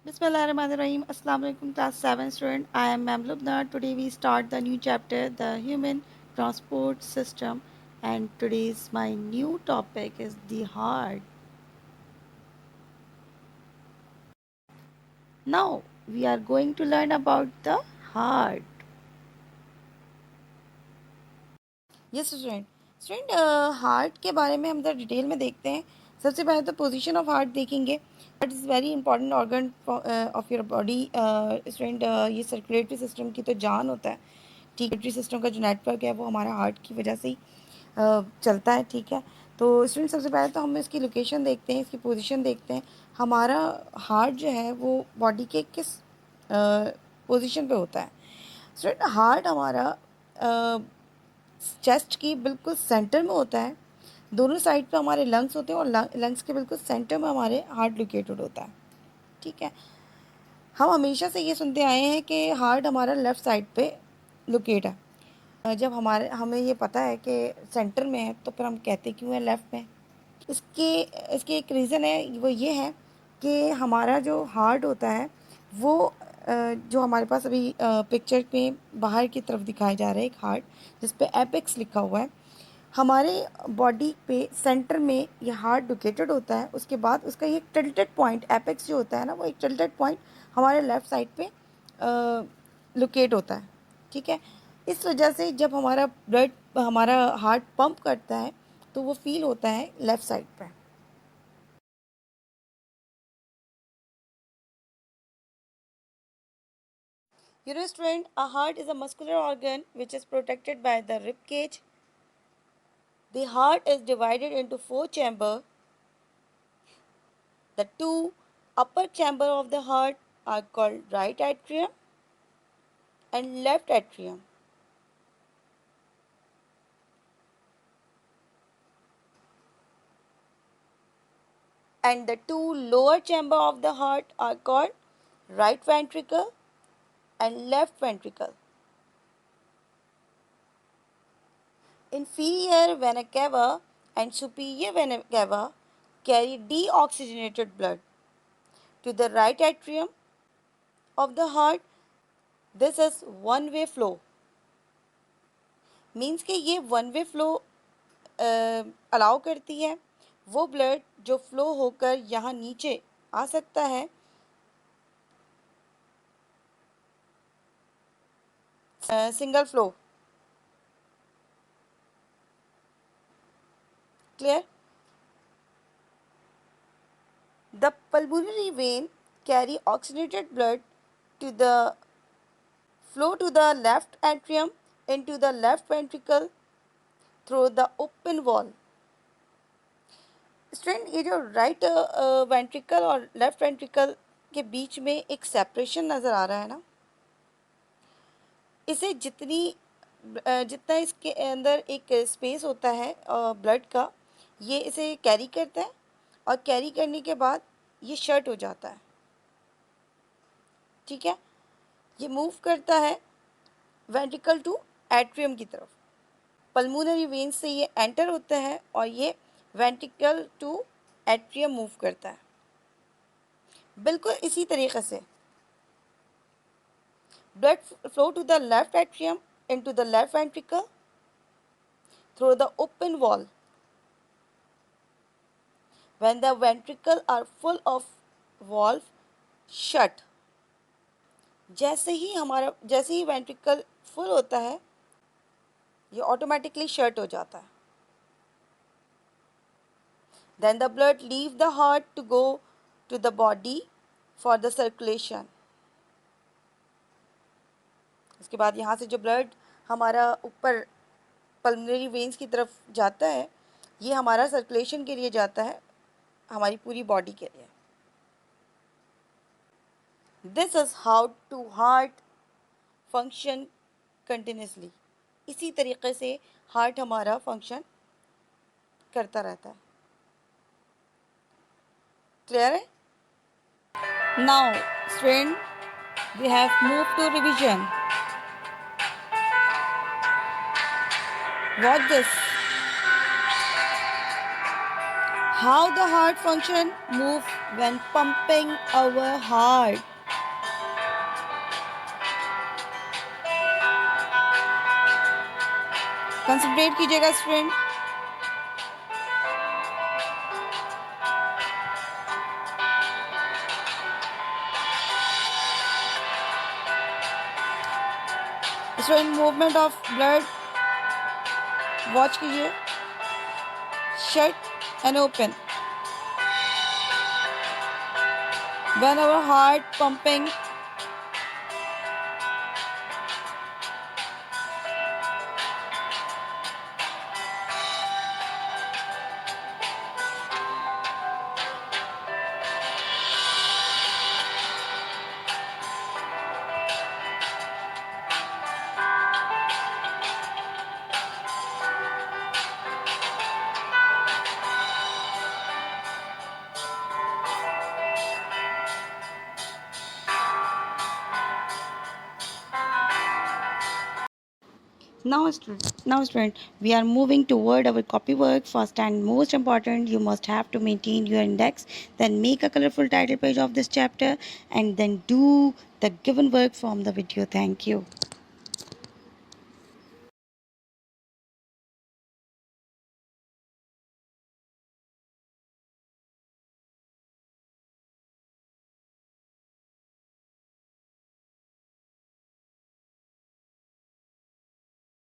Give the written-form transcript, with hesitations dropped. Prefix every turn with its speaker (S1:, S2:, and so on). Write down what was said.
S1: Bismillahirrahmanirrahim. Assalamu alaikum, class 7 student. I am Ma'am Lubna. Today we start the new chapter, the human transport system. And today's my new topic is the heart. Now we are going to learn about the heart. Yes student student heart के बारे में हम ज़रा detail में देखते हैं. सबसे पहले तो पोजीशन ऑफ हार्ट देखेंगे. Heart is very important organ of your body. Student ये सर्कुलेटरी सिस्टम की तो जान होता है. ठीक, सर्कुलेटरी सिस्टम का जो नेटवर्क है वो हमारा हार्ट की वजह से ही चलता है. ठीक है, तो स्टूडेंट सबसे पहले तो हम इसकी लोकेशन देखते हैं, इसकी पोजीशन देखते हैं. हमारा हार्ट जो है वो बॉडी के किस पोजीशन पे होता है. स्टूडेंट हार्ट हमारा चेस्ट की बिल्कुल सेंटर में होता है. दोनों साइड पे हमारे लंग्स होते हैं और लंग्स के बिल्कुल सेंटर में हमारे हार्ट लोकेटेड होता है. ठीक है, हम हमेशा से ये सुनते आए हैं कि हार्ट हमारा लेफ़्ट साइड पे लोकेट है. जब हमें ये पता है कि सेंटर में है तो फिर हम कहते क्यों है लेफ़्ट में. इसके इसके एक रीज़न है, वो ये है कि हमारा जो हार्ट होता है वो जो हमारे पास अभी पिक्चर में बाहर की तरफ दिखाया जा रहा है एक हार्ट जिस पे एपेक्स लिखा हुआ है. हमारे बॉडी पे सेंटर में ये हार्ट लोकेटेड होता है. उसके बाद उसका ये टिल्टेड पॉइंट एपेक्स जो होता है ना, वो एक टिल्टेड पॉइंट हमारे लेफ़्ट साइड पे लोकेट होता है. ठीक है, इस वजह से जब हमारा हार्ट पंप करता है तो वो फील होता है लेफ़्ट साइड पे. You know, student, a heart is a muscular organ which is protected by the rib cage. The heart is divided into four chambers. The two upper chamber of the heart are called right atrium and left atrium. And the two lower chamber of the heart are called right ventricle and left ventricle. Inferior vena cava and superior vena cava carry deoxygenated blood to the right atrium of the heart. This is one way flow. Means कि ये one way flow allow करती है. वो blood जो flow होकर यहाँ नीचे आ सकता है, single flow. Clear. The pulmonary vein carry oxygenated blood to the flow to the left atrium into the left ventricle through the open wall. Student, ये जो राइट वेंट्रिकल और लेफ्ट वेंट्रिकल के बीच में एक सेपरेशन नज़र आ रहा है ना, इसे जितना इसके अंदर एक स्पेस होता है ब्लड का, ये इसे कैरी करता है और कैरी करने के बाद ये शर्ट हो जाता है. ठीक है, ये मूव करता है वेंट्रिकल टू एट्रियम की तरफ. पल्मोनरी वेन से ये एंटर होता है और ये वेंट्रिकल टू एट्रियम मूव करता है. बिल्कुल इसी तरीके से blood flow to the left atrium into the left ventricle through the open wall. When the ventricles are full of valve shut, जैसे ही वेंट्रिकल फुल होता है ये ऑटोमेटिकली शट हो जाता है. Then the blood leave the heart to go to the body for the circulation. उसके बाद यहाँ से जो ब्लड हमारा ऊपर पल्मोनरी वेन्स की तरफ जाता है, ये हमारा सर्कुलेशन के लिए जाता है, हमारी पूरी बॉडी के लिए. This is how to heart function continuously. इसी तरीके से हार्ट हमारा फंक्शन करता रहता है. क्लियर है. Now student, we have move to revision. Watch this. How the heart function move when pumping our heart. Concentrate कीजिएगा student. Student movement of blood watch कीजिए. Shut and open. When our heart pumping, now student, we are moving toward our copy work. First and most important, you must have to maintain your index, then make a colorful title page of this chapter, and then do the given work from the video. Thank you.